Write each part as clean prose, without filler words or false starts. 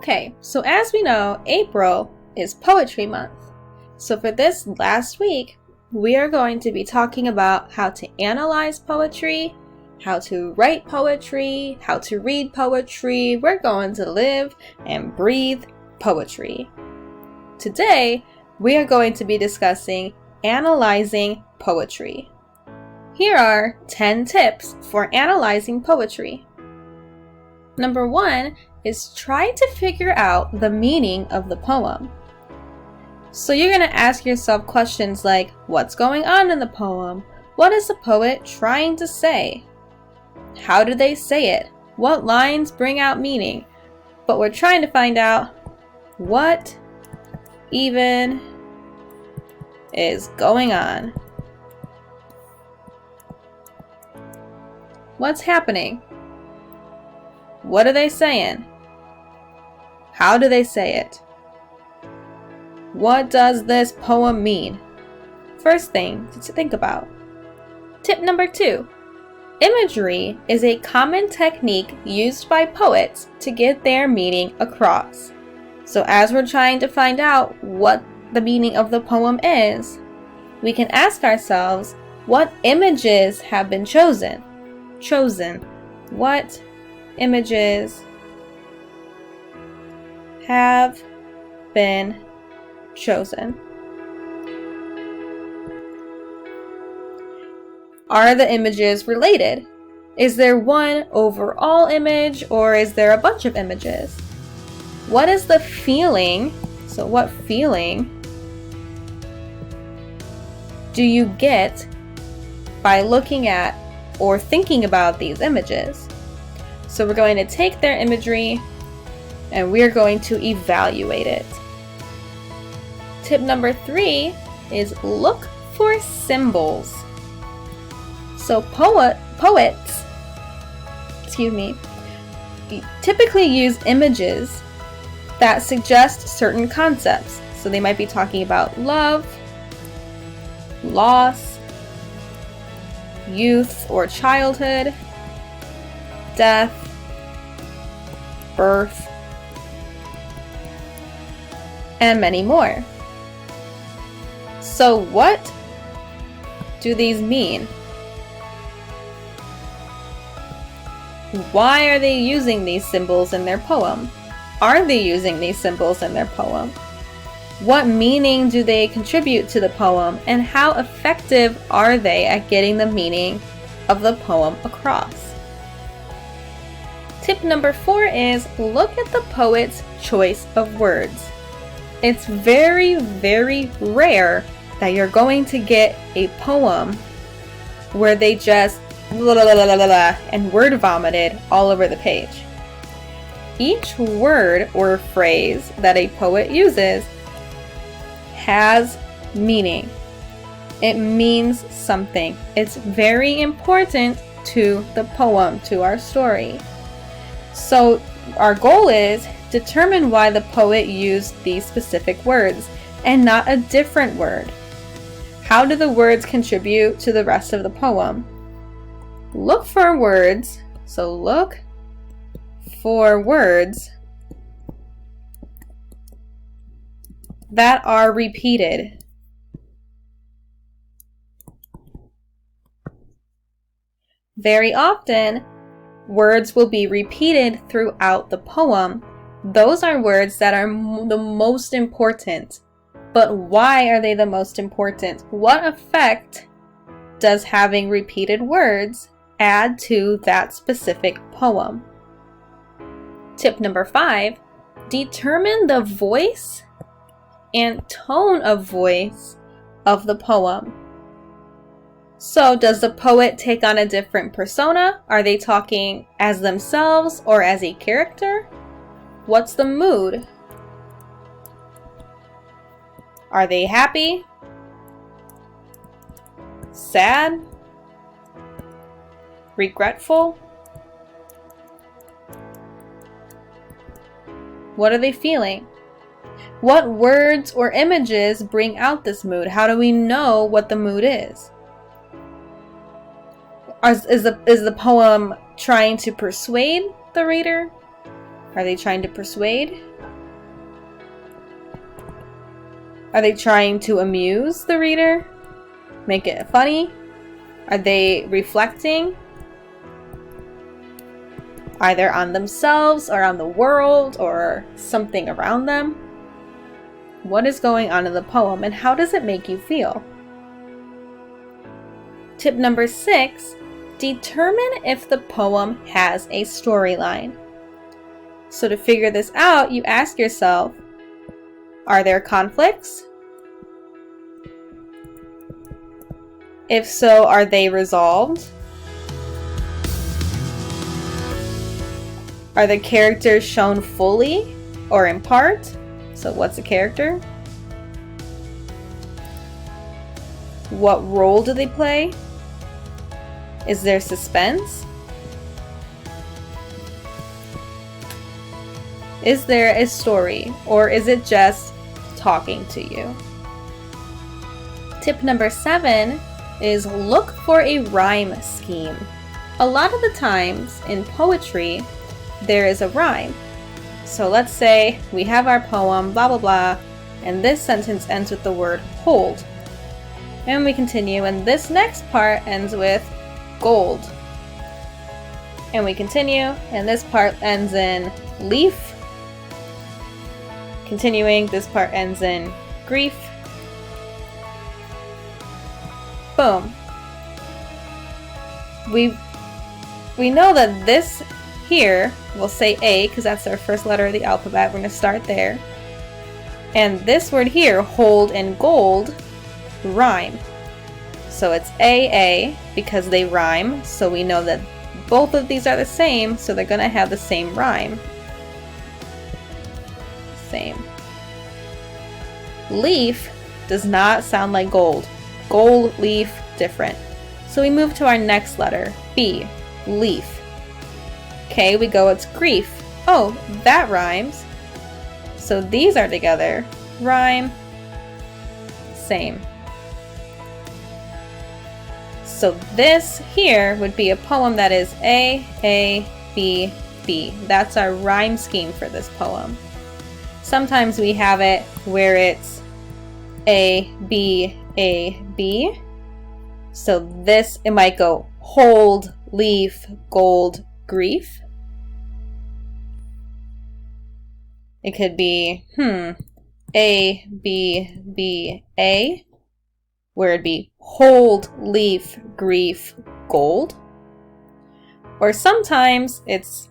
Okay, so as we know, April is Poetry Month. So for this last week, we are going to be talking about how to analyze poetry, how to write poetry, how to read poetry. We're going to live and breathe poetry. Today, we are going to be discussing analyzing poetry. Here are 10 tips for analyzing poetry. Number 1 is try to figure out the meaning of the poem. So you're going to ask yourself questions like, what's going on in the poem? What is the poet trying to say? How do they say it? What lines bring out meaning? But we're trying to find out what even is going on. What's happening? What are they saying? How do they say it? What does this poem mean? First thing to think about. Tip number 2. Imagery is a common technique used by poets to get their meaning across. So as we're trying to find out what the meaning of the poem is, we can ask ourselves, what images have been chosen? What images have been chosen? Are the images related? Is there one overall image or is there a bunch of images? What is the feeling? So what feeling do you get by looking at or thinking about these images? So we're going to take their imagery and we're going to evaluate it. Tip number 3 is look for symbols. So poets typically use images that suggest certain concepts. So they might be talking about love, loss, youth or childhood, death, birth, and many more. So what do these mean? Why are they using these symbols in their poem? Are they using these symbols in their poem? What meaning do they contribute to the poem, and how effective are they at getting the meaning of the poem across? Tip number 4 is look at the poet's choice of words. It's very, very rare that you're going to get a poem where they just blah, blah, blah, blah, blah, and word vomited all over the page. Each word or phrase that a poet uses has meaning. It means something. It's very important to the poem, to our story. So our goal is determine why the poet used these specific words and not a different word. How do the words contribute to the rest of the poem? Look for words. So look for words that are repeated. Very often, words will be repeated throughout the poem. Those are words that are the most important. But why are they the most important? What effect does having repeated words add to that specific poem? Tip number 5, determine the voice and tone of voice of the poem. So does the poet take on a different persona? Are they talking as themselves or as a character? What's the mood? Are they happy? Sad? Regretful? What are they feeling? What words or images bring out this mood? How do we know what the mood is? Is the poem trying to persuade the reader? Are they trying to persuade? Are they trying to amuse the reader? Make it funny? Are they reflecting either on themselves or on the world or something around them? What is going on in the poem and how does it make you feel? Tip number 6, determine if the poem has a storyline. So to figure this out, you ask yourself, are there conflicts? If so, are they resolved? Are the characters shown fully or in part? So what's a character? What role do they play? Is there suspense? Is there a story, or is it just talking to you? Tip number 7 is look for a rhyme scheme. A lot of the times in poetry, there is a rhyme. So let's say we have our poem, blah blah blah, and this sentence ends with the word hold. And we continue, and this next part ends with gold. And we continue, and this part ends in leaf. Continuing, this part ends in grief. Boom. We know that this here, we'll say A because that's our first letter of the alphabet. We're going to start there. And this word here, hold and gold, rhyme. So it's AA because they rhyme. So we know that both of these are the same, so they're going to have the same rhyme. Same. Leaf does not sound like gold. Gold, leaf, different. So we move to our next letter, B, leaf. Okay, we go, it's grief. Oh, that rhymes. So these are together. Rhyme. Same. So this here would be a poem that is A, B, B. That's our rhyme scheme for this poem. Sometimes we have it where it's A, B, B. So this, it might go hold, leaf, gold, grief. It could be, A, B, B, A, where it'd be hold, leaf, grief, gold. Or sometimes it's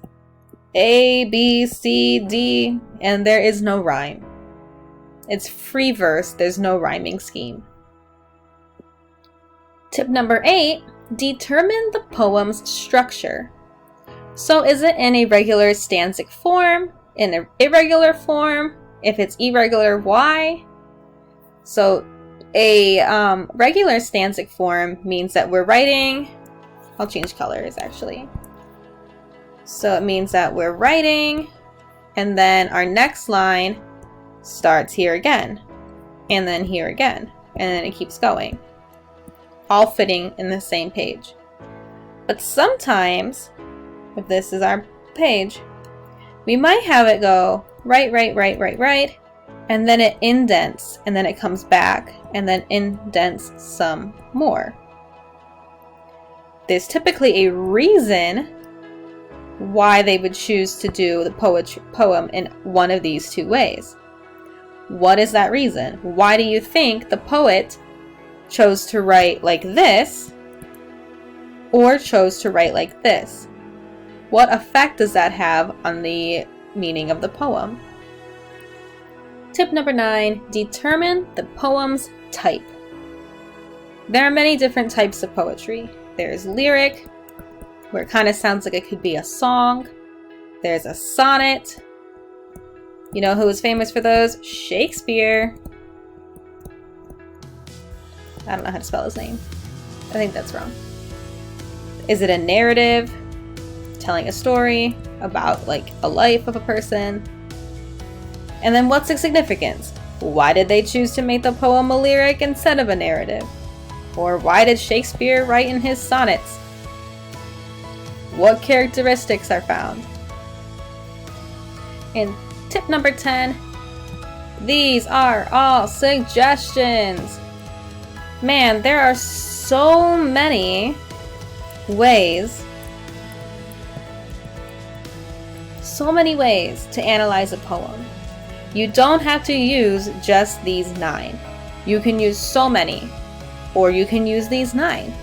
A, B, C, D, and there is no rhyme. It's free verse, there's no rhyming scheme. Tip number 8, determine the poem's structure. So is it in a regular stanzic form, in an irregular form? If it's irregular, why? So a regular stanzic form means that we're writing, I'll change colors actually. So it means that we're writing, and then our next line starts here again, and then here again, and then it keeps going, all fitting in the same page. But sometimes, if this is our page, we might have it go right, and then it indents, and then it comes back, and then indents some more. There's typically a reason why they would choose to do the poem in one of these two ways. What is that reason? Why do you think the poet chose to write like this or chose to write like this? What effect does that have on the meaning of the poem? Tip number 9, determine the poem's type. There are many different types of poetry. There's lyric, where it kind of sounds like it could be a song. There's a sonnet. You know who was famous for those? Shakespeare. I don't know how to spell his name. I think that's wrong. Is it a narrative? Telling a story about like a life of a person? And then what's the significance? Why did they choose to make the poem a lyric instead of a narrative? Or why did Shakespeare write in his sonnets? What characteristics are found? And tip number 10, these are all suggestions. Man, there are so many ways to analyze a poem. You don't have to use just these 9. You can use so many, or you can use these 9.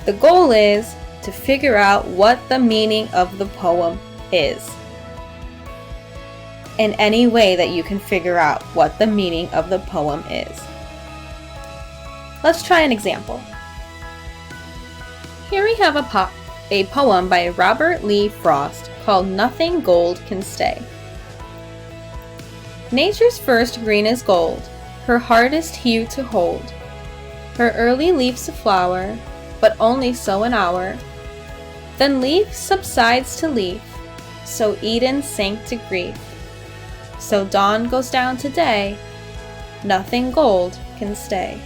The goal is to figure out what the meaning of the poem is. In any way that you can figure out what the meaning of the poem is. Let's try an example. Here we have a poem by Robert Lee Frost called Nothing Gold Can Stay. Nature's first green is gold, her hardest hue to hold. Her early leaves a flower, but only so an hour. Then leaf subsides to leaf, so Eden sank to grief. So dawn goes down to day, nothing gold can stay.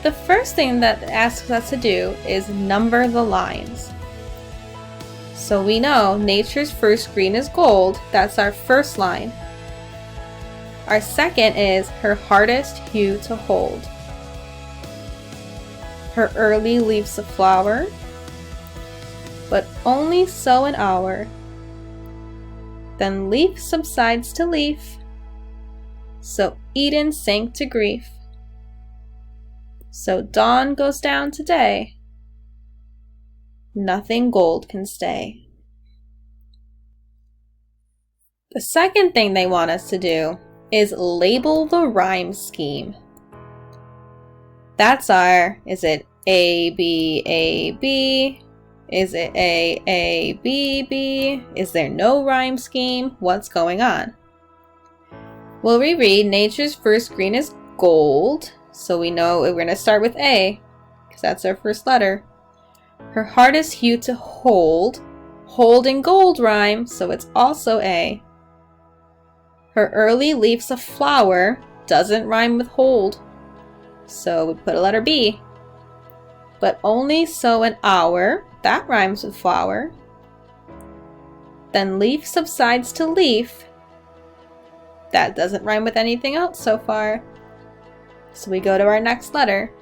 The first thing that it asks us to do is number the lines. So we know nature's first green is gold, that's our first line. Our second is her hardest hue to hold. Her early leaves a flower, but only so an hour. Then leaf subsides to leaf, so Eden sank to grief. So dawn goes down to day, nothing gold can stay. The second thing they want us to do is label the rhyme scheme. That's our, is it A, B, A, B? Is it A, A, B, B? Is there no rhyme scheme? What's going on? We'll reread nature's first green is gold. So we know we're going to start with A, because that's our first letter. Her hardest hue to hold. Hold and gold rhyme, so it's also A. Her early leaves a flower. Doesn't rhyme with hold, so we put a letter B. But only so an hour. That rhymes with flower. Then leaf subsides to leaf. That doesn't rhyme with anything else so far. So we go to our next letter.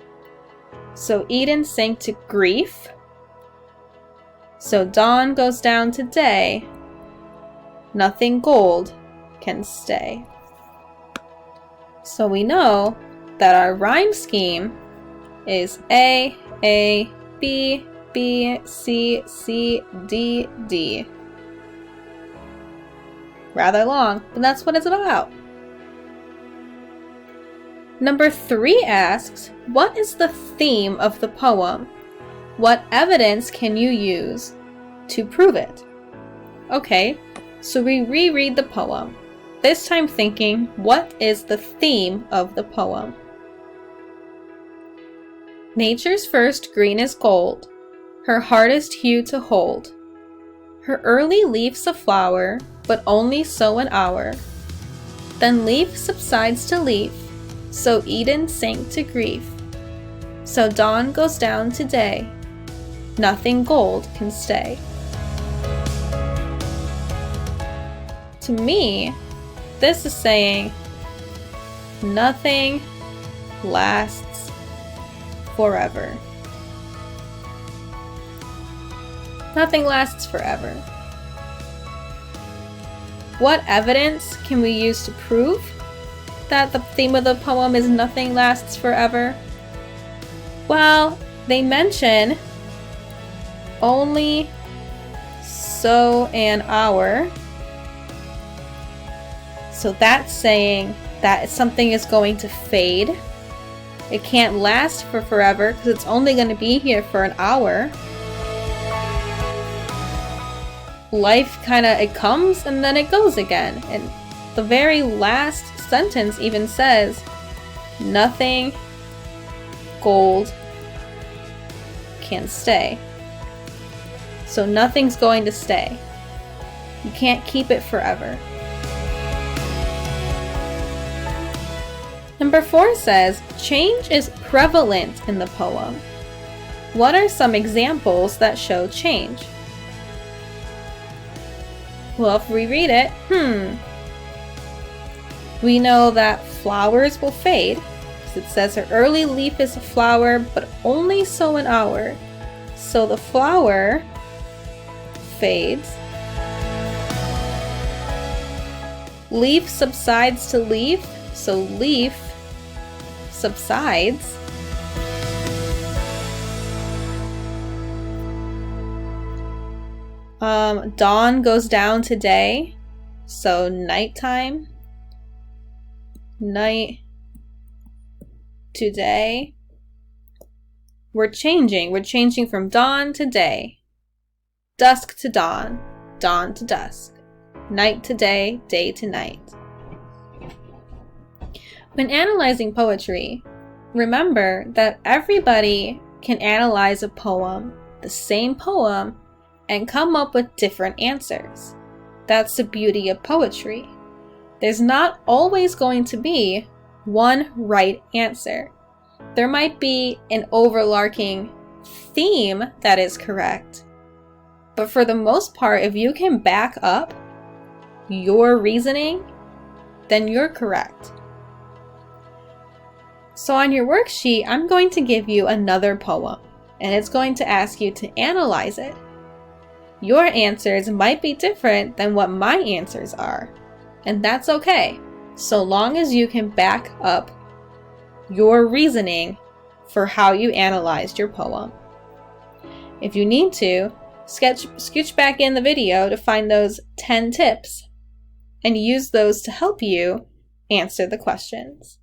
So Eden sank to grief. So dawn goes down to day. Nothing gold can stay. So we know that our rhyme scheme is A, B, B, C, C, D, D. Rather long, but that's what it's about. Number 3 asks, what is the theme of the poem? What evidence can you use to prove it? Okay, so we reread the poem, this time thinking, what is the theme of the poem? Nature's first green is gold, her hardest hue to hold. Her early leaves a flower, but only so an hour. Then leaf subsides to leaf, so Eden sank to grief. So dawn goes down to day, nothing gold can stay. To me, this is saying nothing lasts forever. Nothing lasts forever. What evidence can we use to prove that the theme of the poem is nothing lasts forever? Well, they mention only so an hour. So that's saying that something is going to fade. It can't last for forever because it's only going to be here for an hour. Life it comes and then it goes again. And the very last sentence even says, nothing gold can stay. So nothing's going to stay. You can't keep it forever. Number 4 says, change is prevalent in the poem. What are some examples that show change? Well, if we read it, we know that flowers will fade. It says her early leaf is a flower, but only so an hour. So the flower fades. Leaf subsides to leaf, so leaf subsides. Dawn goes down to day, so nighttime. Night to day. We're changing from dawn to day, dusk to dawn, dawn to dusk, night to day, day to night. When analyzing poetry, remember that everybody can analyze a poem, the same poem, and come up with different answers. That's the beauty of poetry. There's not always going to be one right answer. There might be an overarching theme that is correct, but for the most part, if you can back up your reasoning, then you're correct. So on your worksheet, I'm going to give you another poem, and it's going to ask you to analyze it. Your answers might be different than what my answers are, and that's okay, so long as you can back up your reasoning for how you analyzed your poem. If you need to, scooch back in the video to find those 10 tips and use those to help you answer the questions.